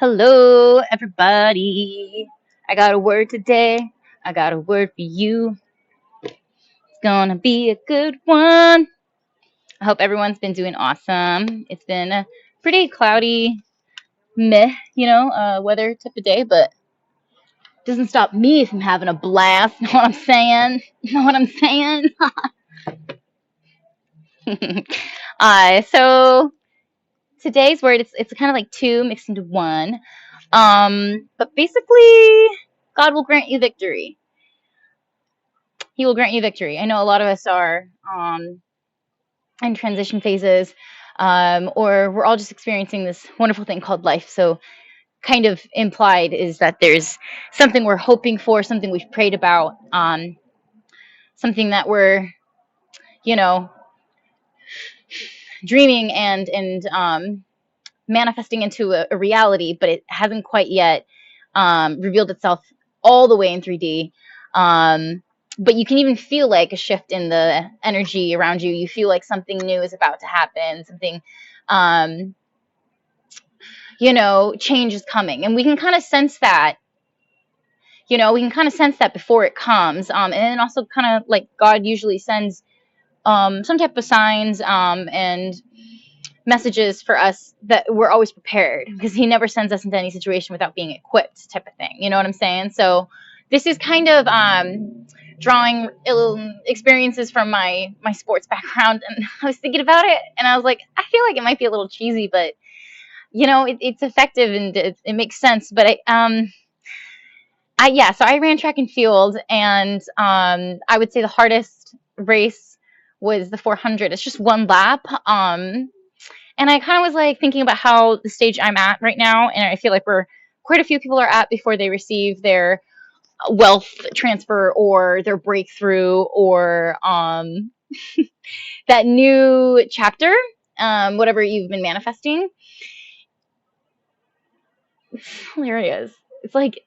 Hello, everybody. I got a word today. I got a word for you. It's gonna be a good one. I hope everyone's been doing awesome. It's been a pretty cloudy, weather type of day, but doesn't stop me from having a blast. Know what I'm saying? Know what I'm saying? So today's word it's kind of like two mixed into one. But basically, God will grant you victory. He will grant you victory. I know a lot of us are in transition phases, or we're all just experiencing this wonderful thing called life. So, kind of implied is that there's something we're hoping for, something we've prayed about, something that we're, you know, dreaming and manifesting into a reality, but it hasn't quite yet revealed itself all the way in 3D. But you can even feel like a shift in the energy around you. You feel like something new is about to happen, something, um, change is coming. And we can kind of sense that, we can kind of sense that before it comes. And then also kind of like God usually sends some type of signs and messages for us that we're always prepared because he never sends us into any situation without being equipped type of thing. You know what I'm saying? So this is kind of drawing experiences from my sports background, and I was thinking about it and I was like, I feel like it might be a little cheesy, but it's effective and it makes sense. But so I ran track and field, and I would say the hardest race was the 400. It's just one lap. And I kind of was like thinking about how the stage I'm at right now, and I feel like we're quite a few people are at before they receive their wealth transfer or their breakthrough or that new chapter, whatever you've been manifesting. It's hilarious. It's like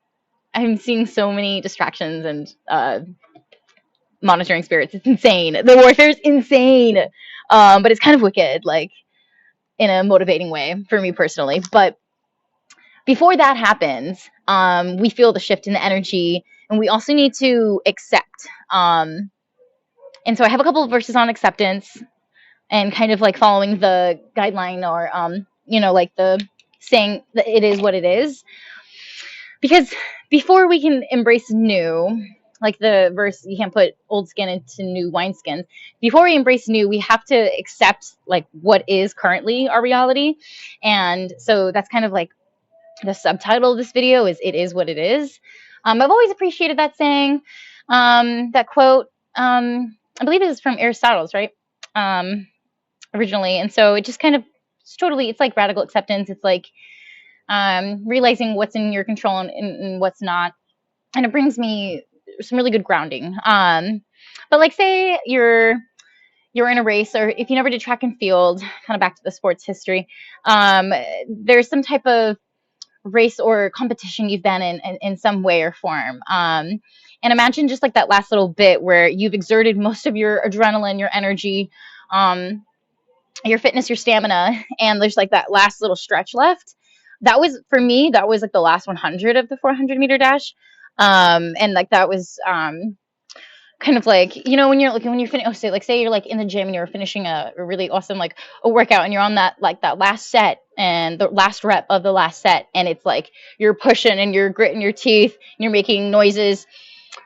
I'm seeing so many distractions and monitoring spirits. It's insane. The warfare is insane, but it's kind of wicked, like in a motivating way for me personally. But before that happens, we feel the shift in the energy, and we also need to accept. And so I have a couple of verses on acceptance and kind of like following the guideline or, like the saying that it is what it is. Because before we can embrace new, like the verse, you can't put old skin into new wineskins. Before we embrace new, we have to accept like what is currently our reality. And so that's kind of like the subtitle of this video is "It is what it is." I've always appreciated that saying, that quote. I believe it is from Aristotle's, right? Originally, and so it just kind of it's like radical acceptance. It's like realizing what's in your control and what's not, and it brings me some really good grounding. But like, say you're in a race, or if you never did track and field, kind of back to the sports history, there's some type of race or competition you've been in some way or form. And imagine just like that last little bit where you've exerted most of your adrenaline, your energy, your fitness, your stamina, and there's like that last little stretch left. That was for me, that was like the last 100 of the 400-meter dash. And like that was kind of like, when you're looking, when you're finishing, say you're like in the gym and you're finishing a really awesome, like a workout, and you're on that, like that last set and the last rep of the last set. And it's like, you're pushing and you're gritting your teeth, and you're making noises,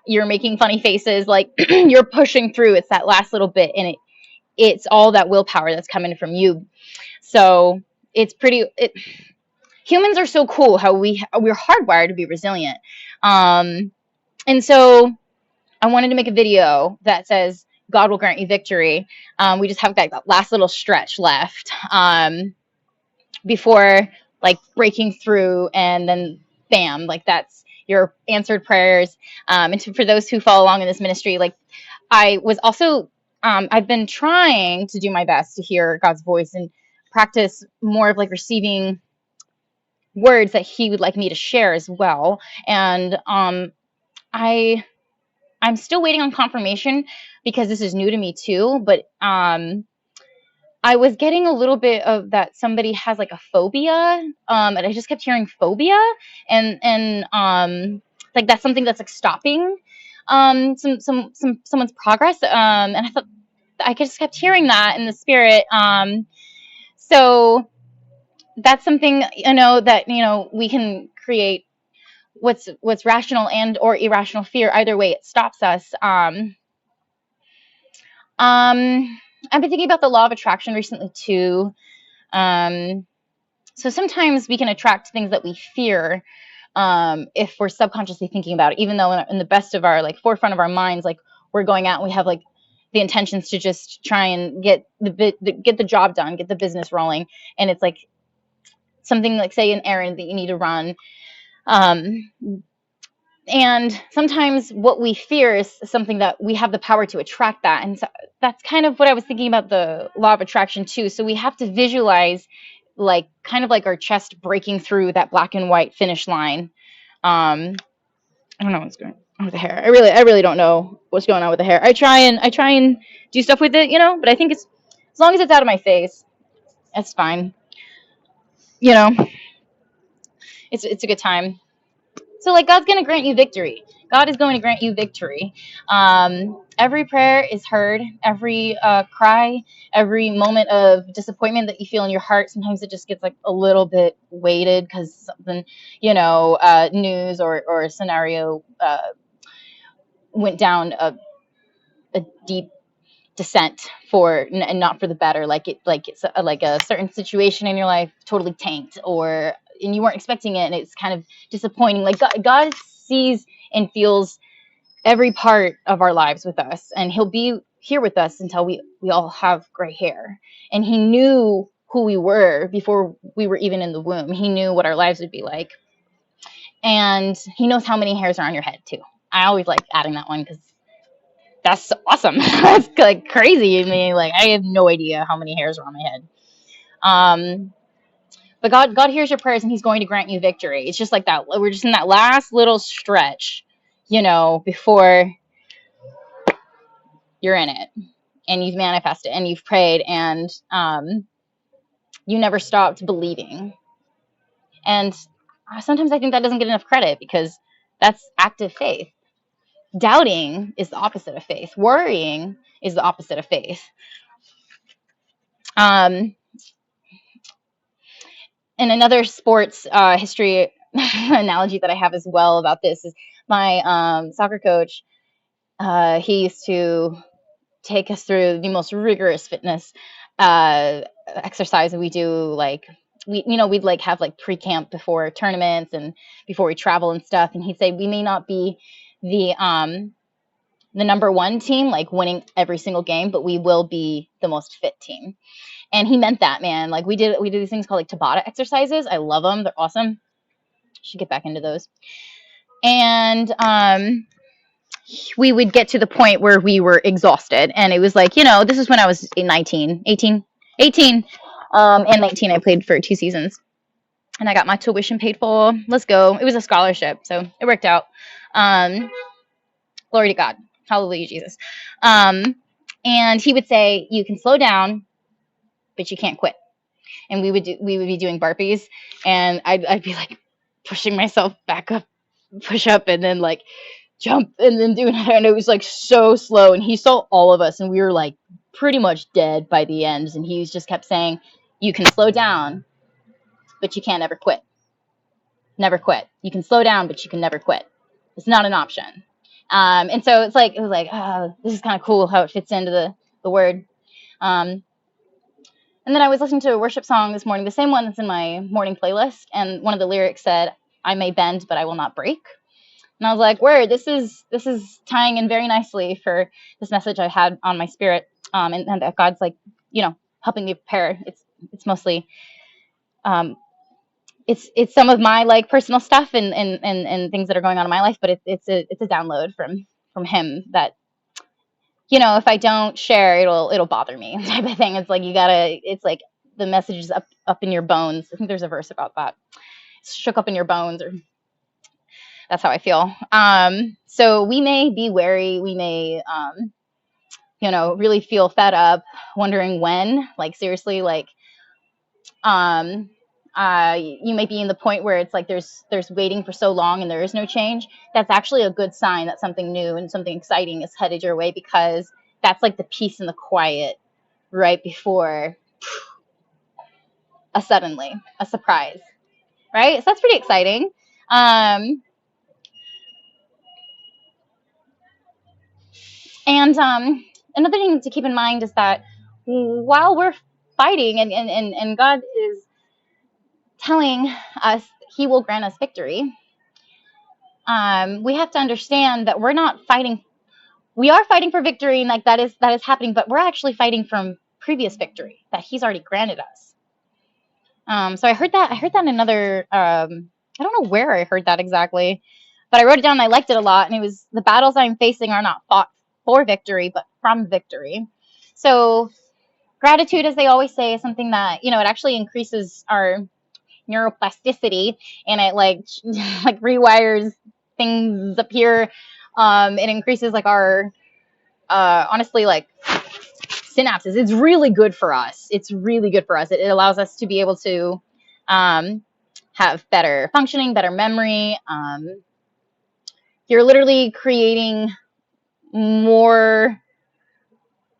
you're making funny faces, like you're pushing through. It's that last little bit. And it's all that willpower that's coming from you. So it's humans are so cool how we're hardwired to be resilient. And so I wanted to make a video that says God will grant you victory. We just have that last little stretch left before like breaking through, and then bam, like that's your answered prayers. And for those who follow along in this ministry, like I was also, I've been trying to do my best to hear God's voice and practice more of like receiving words that He would like me to share as well. And I'm still waiting on confirmation because this is new to me too. But I was getting a little bit of that somebody has like a phobia, and I just kept hearing phobia, and like that's something that's like stopping someone's progress. And I thought I just kept hearing that in the spirit. So that's something, that we can create what's rational and or irrational fear. Either way, it stops us. I've been thinking about the law of attraction recently too. Um, so sometimes we can attract things that we fear, if we're subconsciously thinking about it, even though in the best of our like forefront of our minds, like we're going out and we have like the intentions to just try and get get the job done, get the business rolling, and it's like something like, say, an errand that you need to run. Um, and sometimes what we fear is something that we have the power to attract that. And so that's kind of what I was thinking about the law of attraction too. So we have to visualize like kind of like our chest breaking through that black and white finish line. I don't know what's going on with the hair. I really don't know what's going on with the hair. I try and do stuff with it, but I think it's, as long as it's out of my face, it's fine. You know, it's a good time. So like God's going to grant you victory. God is going to grant you victory. Every prayer is heard. Every cry, every moment of disappointment that you feel in your heart, sometimes it just gets like a little bit weighted because something, news or scenario went down a deep descent and not for the better. It's like a certain situation in your life totally tanked, or and you weren't expecting it, and it's kind of disappointing. Like God sees and feels every part of our lives with us, and He'll be here with us until we all have gray hair. And He knew who we were before we were even in the womb. He knew what our lives would be like, and He knows how many hairs are on your head too. I always like adding that one because that's awesome. That's like crazy to me. Like I have no idea how many hairs are on my head. But God hears your prayers and He's going to grant you victory. It's just like that. We're just in that last little stretch, before you're in it and you've manifested and you've prayed and you never stopped believing. And sometimes I think that doesn't get enough credit because that's active faith. Doubting is the opposite of faith. Worrying is the opposite of faith. And another sports history analogy that I have as well about this is my soccer coach. He used to take us through the most rigorous fitness exercise that we do. Like we'd like have like pre-camp before tournaments and before we travel and stuff. And he'd say we may not be the number one team, like winning every single game, but we will be the most fit team. And he meant that, man. Like we do these things called like Tabata exercises. I love them. They're awesome. Should get back into those. And we would get to the point where we were exhausted. And it was like, this is when I was 18, and 19. I played for 2 seasons. And I got my tuition paid for. Let's go. It was a scholarship, so it worked out. Glory to God. Hallelujah, Jesus. And he would say, you can slow down, but you can't quit. And we would be doing burpees, and I'd be like pushing myself back up, push up, and then like jump, and then do another. And it was like so slow. And he saw all of us, and we were like pretty much dead by the end. And he just kept saying, you can slow down, but you can't ever quit. Never quit. You can slow down, but you can never quit. It's not an option. And so it was like, oh, this is kind of cool how it fits into the word. And then I was listening to a worship song this morning, the same one that's in my morning playlist, and one of the lyrics said, I may bend, but I will not break. And I was like, word, this is tying in very nicely for this message I had on my spirit, and that God's like, helping me prepare. It's mostly, it's some of my like personal stuff and things that are going on in my life, but it's a download from Him that, if I don't share, it'll bother me type of thing. It's like it's like the message is up in your bones. I think there's a verse about that. It's shook up in your bones, or that's how I feel. So we may be wary. We may really feel fed up, wondering when, like seriously, like um you might be in the point where it's like there's waiting for so long and there is no change. That's actually a good sign that something new and something exciting is headed your way, because that's like the peace and the quiet right before a surprise, right? So that's pretty exciting. um and Another thing to keep in mind is that while we're fighting, and God is telling us he will grant us victory, we have to understand that we're not fighting. We are fighting for victory, and like that is happening, but we're actually fighting from previous victory that he's already granted us. So I heard that in another, I don't know where I heard that exactly, but I wrote it down and I liked it a lot. And it was, the battles I'm facing are not fought for victory, but from victory. So gratitude, as they always say, is something that, it actually increases our neuroplasticity, and it like rewires things up here. It increases like our honestly, like synapses. It's really good for us. It's really good for us. It allows us to be able to um, have better functioning, better memory. You're literally creating more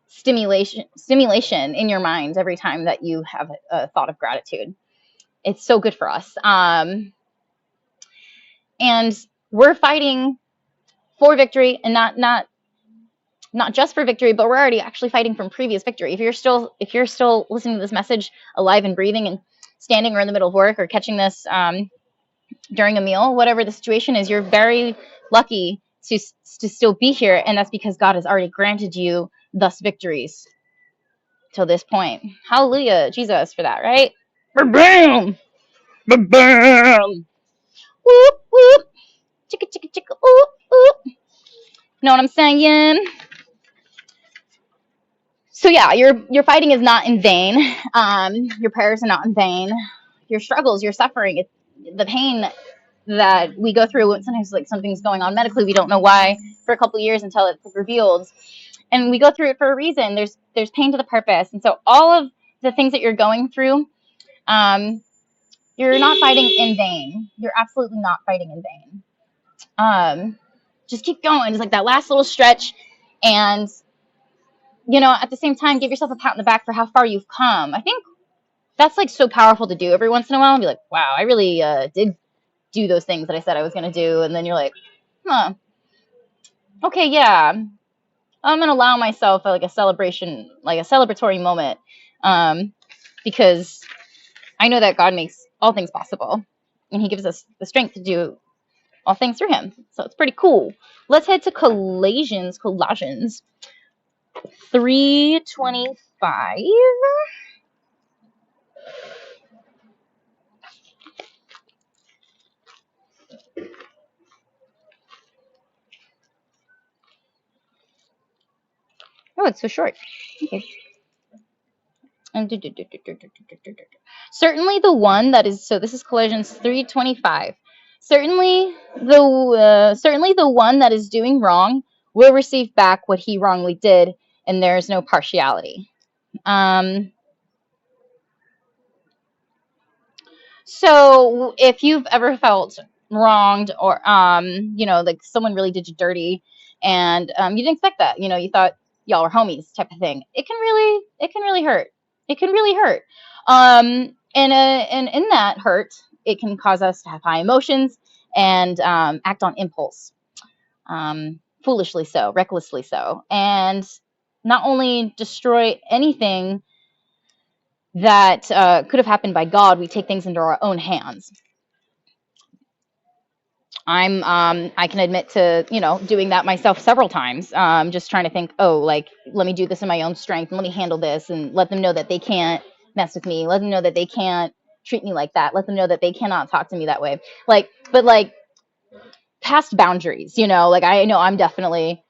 stimulation in your mind every time that you have a thought of gratitude. It's so good for us. And we're fighting for victory, and not just for victory, but we're already actually fighting from previous victory. If you're still listening to this message alive and breathing and standing or in the middle of work, or catching this during a meal, whatever the situation is, you're very lucky to still be here, and that's because God has already granted you thus victories till this point. Hallelujah, Jesus, for that, right? Boom, boom, whoop, whoop, chicka, chicka, chicka, ooh, ooh. Know what I'm saying? So yeah, your fighting is not in vain. Your prayers are not in vain. Your struggles, your suffering, it's the pain that we go through. Sometimes like something's going on medically, we don't know why for a couple of years until it's revealed, and we go through it for a reason. There's pain to the purpose, and so all of the things that you're going through, you're not fighting in vain. You're absolutely not fighting in vain. Just keep going, just like that last little stretch, and at the same time, give yourself a pat on the back for how far you've come. I think that's like so powerful to do every once in a while, and be like, wow, I really did do those things that I said I was going to do. And then you're like, huh, okay, yeah, I'm going to allow myself like a celebration, like a celebratory moment, because I know that God makes all things possible, and he gives us the strength to do all things through him. So it's pretty cool. Let's head to Colossians 3:25. Oh, it's so short. Okay. Certainly the one that is, so this is Colossians 3:25. Certainly the one that is doing wrong will receive back what he wrongly did, and there is no partiality. Um, so if you've ever felt wronged, or like someone really did you dirty, and you didn't expect that, you thought y'all were homies type of thing, it can really hurt. It can really hurt. And in that hurt, it can cause us to have high emotions and act on impulse, foolishly so, recklessly so, and not only destroy anything that could have happened by God, we take things into our own hands. I can admit to doing that myself several times, just trying to think, oh, like, let me do this in my own strength, and let me handle this, and let them know that they can't mess with me, let them know that they can't treat me like that, let them know that they cannot talk to me that way, but past boundaries, like, I know I'm definitely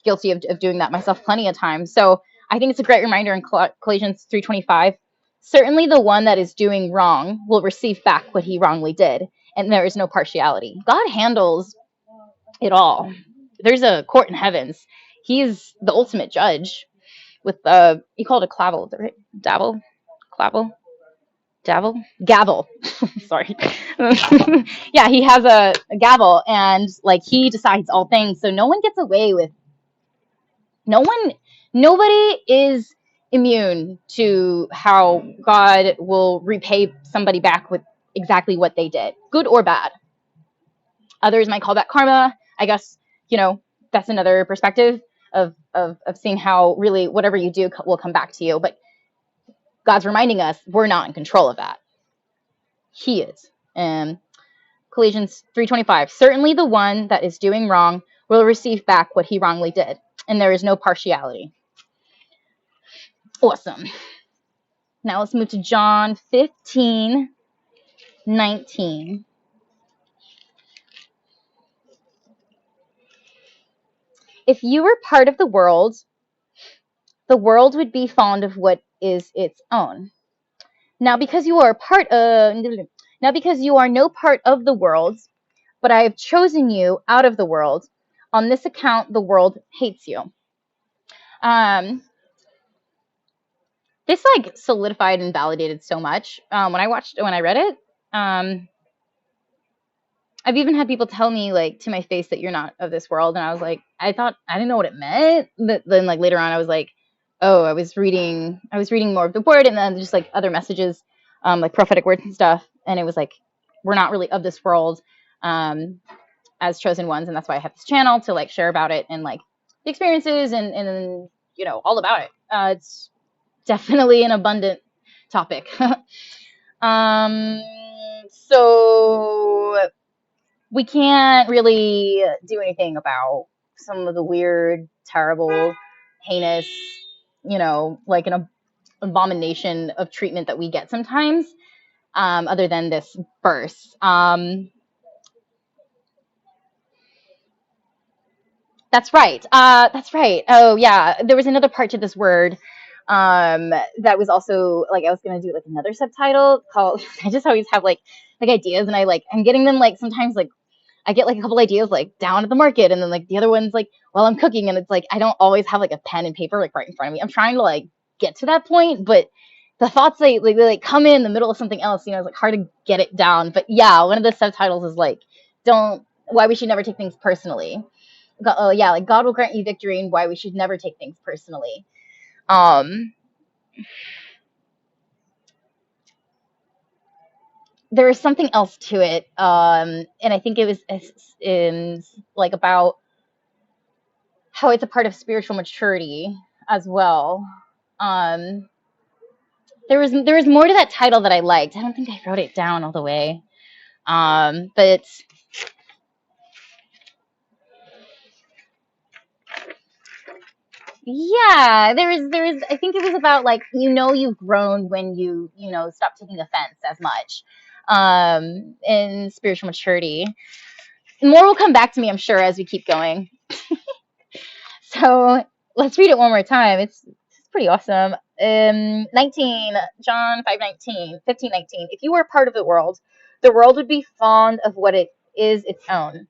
guilty of doing that myself plenty of times. So I think it's a great reminder in Colossians 3:25. Certainly the one that is doing wrong will receive back what he wrongly did, and there is no partiality. God handles it all. There's a court in heavens, He's the ultimate judge with you call it a clavel, is that right? Dabble? Clavel? Gavel? Gavel. Sorry. Yeah, he has a gavel, and like he decides all things. So no one gets away with no one nobody is immune to how God will repay somebody back with exactly what they did, good or bad. Others might call that karma. I guess, that's another perspective of seeing how really whatever you do will come back to you. But God's reminding us we're not in control of that. He is. And Colossians 3:25, certainly the one that is doing wrong will receive back what he wrongly did, and there is no partiality. Awesome. Now let's move to John 15:19. If you were part of the world would be fond of what is its own. Now because you are no part of the world, but I have chosen you out of the world, on this account the world hates you. This like solidified and validated so much when I read it. I've even had people tell me like to my face that you're not of this world, and I was like, I didn't know what it meant. But then like later on, I was like, oh, I was reading more of the word, and then just like other messages, like prophetic words and stuff, and it was like, we're not really of this world, as chosen ones, and that's why I have this channel to like share about it and like the experiences and all about it. It's definitely an abundant topic. So we can't really do anything about some of the weird, terrible, heinous, like an abomination of treatment that we get sometimes, other than this verse. That's right. That's right. Oh, yeah. There was another part to this word that was also like I was gonna do like another subtitle called. I just always have like ideas, and I'm getting them like sometimes like I get like a couple ideas like down at the market, and then like the other one's like while I'm cooking, and it's like I don't always have like a pen and paper like right in front of me. I'm trying to like get to that point, but the thoughts they come in the middle of something else. It's like hard to get it down. But yeah, one of the subtitles is like don't why we should never take things personally. Oh yeah, like God will grant you victory, and why we should never take things personally. There is something else to it, and I think it was like about how it's a part of spiritual maturity as well. Um, there was more to that title that I liked. I don't think I wrote it down all the way, but yeah, there was. I think it was about like you've grown when you stop taking offense as much, in spiritual maturity. More will come back to me, I'm sure, as we keep going. So let's read it one more time. It's pretty awesome. 19, John 5:19, 15:19. If you were part of the world would be fond of what it is its own.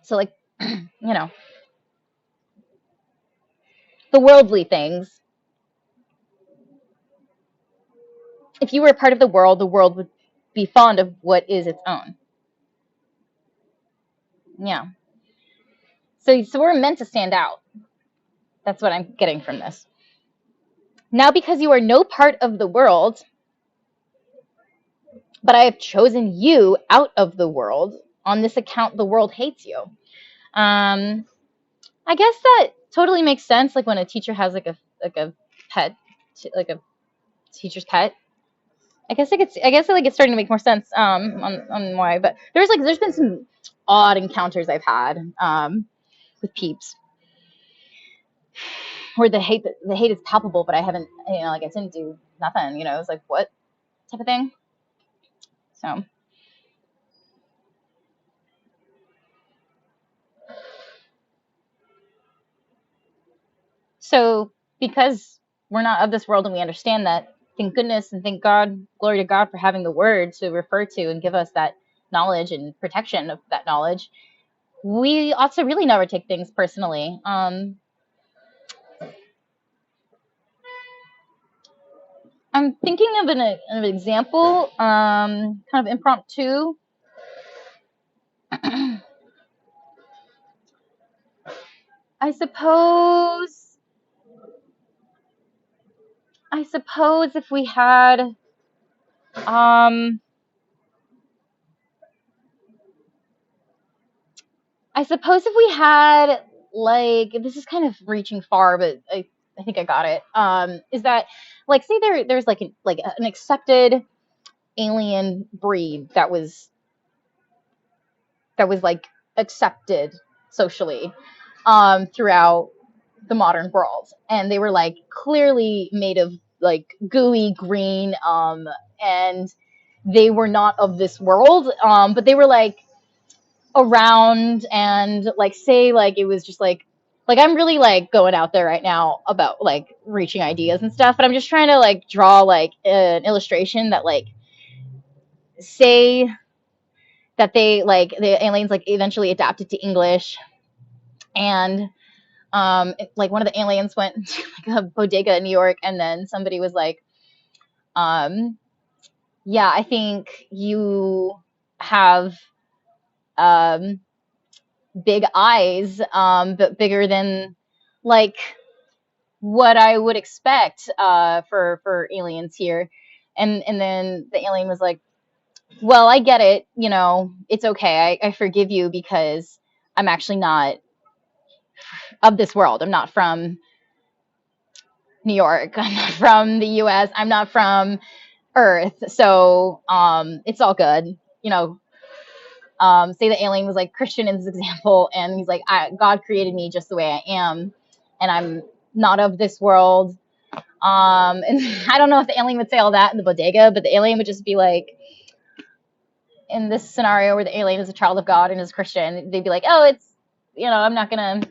So like, the worldly things. If you were a part of the world would be fond of what is its own. Yeah. So we're meant to stand out. That's what I'm getting from this. Now, because you are no part of the world, but I have chosen you out of the world, on this account the world hates you. I guess that totally makes sense. Like when a teacher has like a pet, like a teacher's pet. I guess it's starting to make more sense on why. But there's been some odd encounters I've had with peeps where the hate is palpable, but I haven't I didn't do nothing. It's like what type of thing. So because we're not of this world and we understand that, thank goodness and thank God, glory to God for having the word to refer to and give us that knowledge and protection of that knowledge. we ought to really never take things personally. I'm thinking of an example, kind of impromptu. I suppose if we had, um, I suppose if we had, like, this is kind of reaching far, but I think I got it. Is that, like, say there's like an accepted alien breed that was like accepted socially, throughout the modern world, and they were like clearly made of like gooey green, and they were not of this world, but they were like around, and like say like it was just like I'm really like going out there right now about like reaching ideas and stuff, but I'm just trying to like draw like an illustration that like say that they like the aliens like eventually adapted to English, and like one of the aliens went to like a bodega in New York, and then somebody was like, um yeah, I think you have um big eyes, but bigger than like what I would expect for aliens here. And then the alien was like, well, I get it, it's okay. I forgive you because I'm actually not of this world. I'm not from New York. I'm not from the US. I'm not from Earth. So it's all good. Say the alien was like Christian in this example, and he's like, God created me just the way I am, and I'm not of this world. And I don't know if the alien would say all that in the bodega, but the alien would just be like, in this scenario where the alien is a child of God and is Christian, they'd be like, oh, it's, I'm not gonna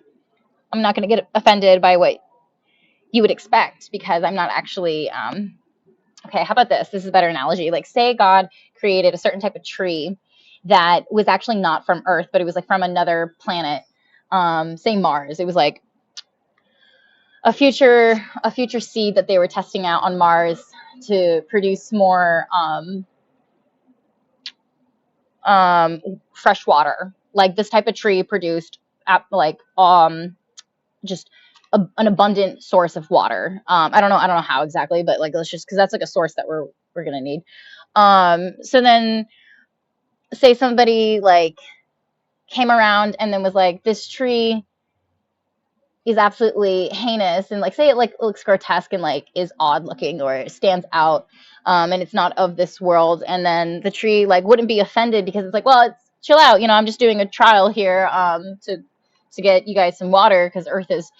get offended by what you would expect because I'm not actually. Okay, how about this? This is a better analogy. Like, say God created a certain type of tree that was actually not from Earth, but it was like from another planet. Say Mars. It was like a future seed that they were testing out on Mars to produce more fresh water. Like this type of tree produced like just an abundant source of water. I don't know how exactly, but like let's just because that's like a source that we're gonna need. So then say somebody like came around and then was like, this tree is absolutely heinous, and like say it like looks grotesque and like is odd looking or it stands out, and it's not of this world, and then the tree like wouldn't be offended because it's like, well, it's chill out, I'm just doing a trial here, to get you guys some water because Earth is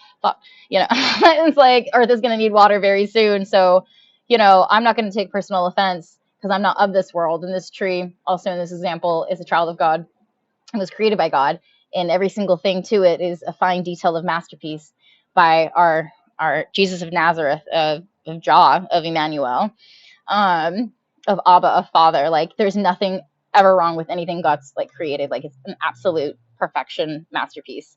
it's like Earth is going to need water very soon, so I'm not going to take personal offense because I'm not of this world, and this tree also in this example is a child of God and was created by God, and every single thing to it is a fine detail of masterpiece by our Jesus of Nazareth, of Jah, of Emmanuel, of Abba, of Father. Like there's nothing ever wrong with anything God's like created. Like it's an absolute perfection masterpiece.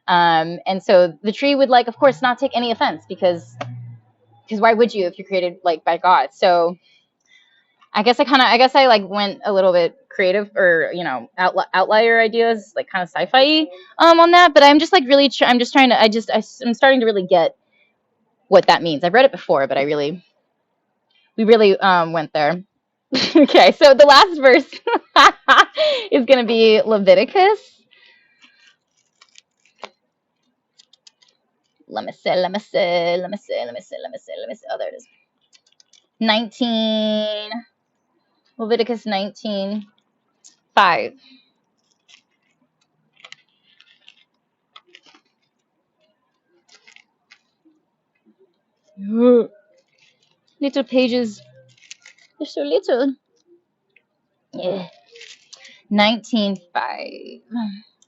And so the tree would like, of course, not take any offense because why would you if you're created like by God? So I guess I like went a little bit creative or outlier ideas like kind of sci-fi on that, but I'm just like really I'm just trying to I'm starting to really get what that means. I've read it before, but we really went there. Okay, so the last verse is going to be Leviticus. Let me see. Oh, there it is. 19 Leviticus 19:5. Little pages. They're so little. Yeah. 19:5.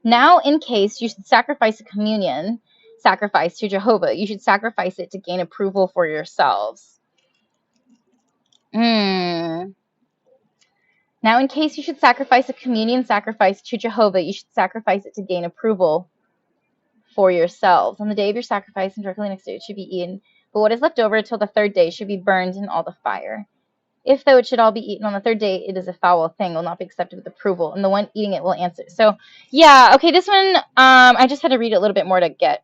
Now, in case you should sacrifice a communion sacrifice to Jehovah, you should sacrifice it to gain approval for yourselves. Hmm. Now, in case you should sacrifice a communion sacrifice to Jehovah, you should sacrifice it to gain approval for yourselves. On the day of your sacrifice and directly next day it should be eaten, but what is left over till the third day should be burned in all the fire. If though it should all be eaten on the third day, it is a foul thing, will not be accepted with approval, and the one eating it will answer. So, yeah, okay, this one, I just had to read it a little bit more to get.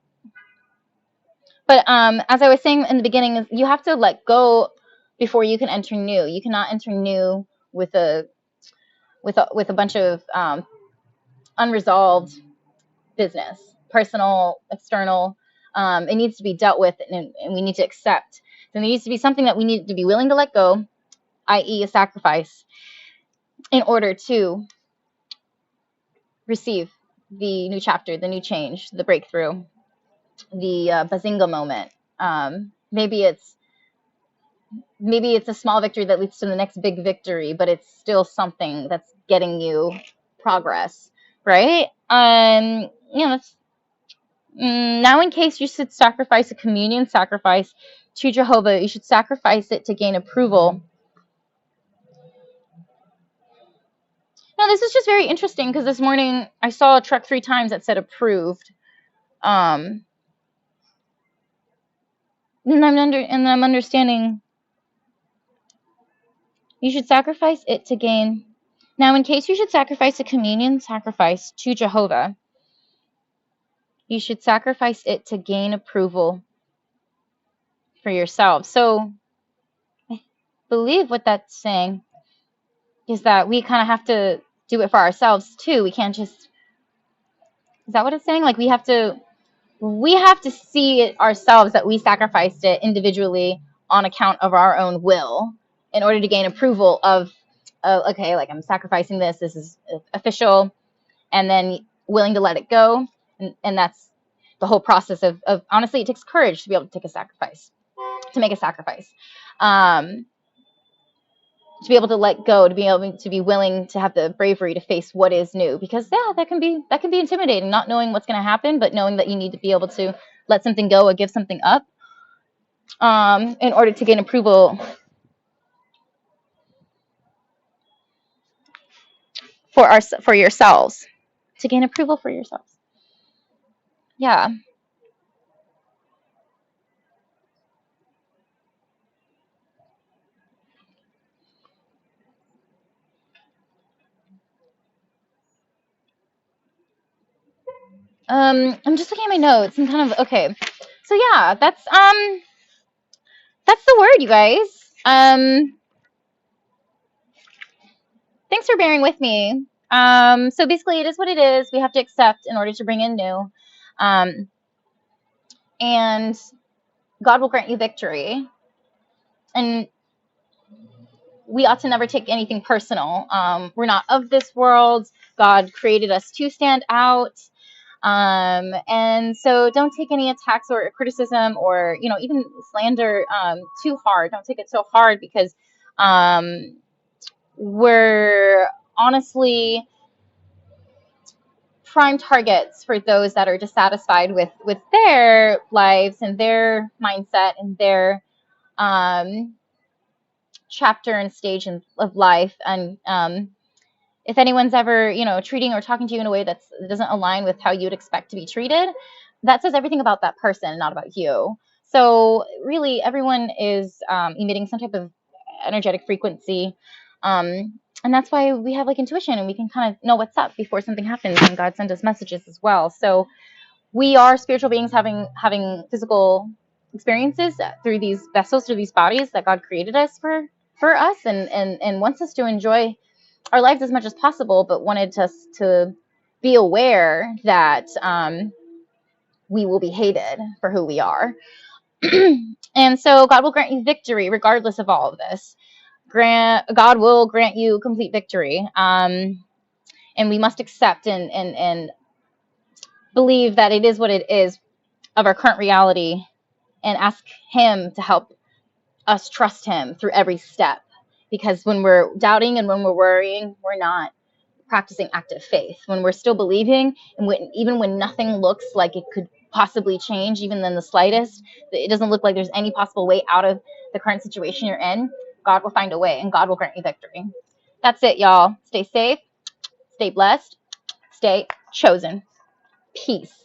But as I was saying in the beginning, you have to let go before you can enter new. You cannot enter new with a bunch of unresolved business, personal, external. It needs to be dealt with, and we need to accept. So there needs to be something that we need to be willing to let go, i.e., a sacrifice, in order to receive the new chapter, the new change, the breakthrough, the bazinga moment. Maybe it's a small victory that leads to the next big victory, but it's still something that's getting you progress, right? That's, now in case you should sacrifice a communion sacrifice to Jehovah, you should sacrifice it to gain approval. Now, this is just very interesting because this morning I saw a truck 3 times that said approved. And I'm understanding you should sacrifice it to gain. Now, in case you should sacrifice a communion sacrifice to Jehovah, you should sacrifice it to gain approval for yourself. So I believe what that's saying is that we kind of have to do it for ourselves too. We can't just, is that what it's saying? Like we have to see it ourselves that we sacrificed it individually on account of our own will in order to gain approval of okay, like I'm sacrificing this is official, and then willing to let it go. And that's the whole process of honestly, it takes courage to be able to make a sacrifice. To be able to let go, to be able to be willing to have the bravery to face what is new, because that can be intimidating, not knowing what's going to happen, but knowing that you need to be able to let something go or give something up in order to gain approval for yourselves, to gain approval for yourselves. Yeah. I'm just looking at my notes and kind of okay. So yeah, that's the word, you guys. Thanks for bearing with me. So basically, it is what it is. We have to accept in order to bring in new. And God will grant you victory. And we ought to never take anything personal. We're not of this world. God created us to stand out. And so don't take any attacks or criticism or, even slander too hard. Don't take it so hard because we're honestly prime targets for those that are dissatisfied with their lives and their mindset and their chapter and stage of life. And if anyone's ever treating or talking to you in a way that doesn't align with how you'd expect to be treated, that says everything about that person, not about you. So really, everyone is emitting some type of energetic frequency, and that's why we have like intuition, and we can kind of know what's up before something happens, and God sends us messages as well. So we are spiritual beings having physical experiences through these vessels, through these bodies that God created us for us, and wants us to enjoy our lives as much as possible, but wanted us to be aware that we will be hated for who we are. And so God will grant you victory regardless of all of this. God will grant you complete victory. And we must accept and believe that it is what it is of our current reality, and ask Him to help us trust Him through every step. Because when we're doubting and when we're worrying, we're not practicing active faith. When we're still believing, and even when nothing looks like it could possibly change, even in the slightest, it doesn't look like there's any possible way out of the current situation you're in, God will find a way, and God will grant you victory. That's it, y'all. Stay safe, stay blessed, stay chosen. Peace.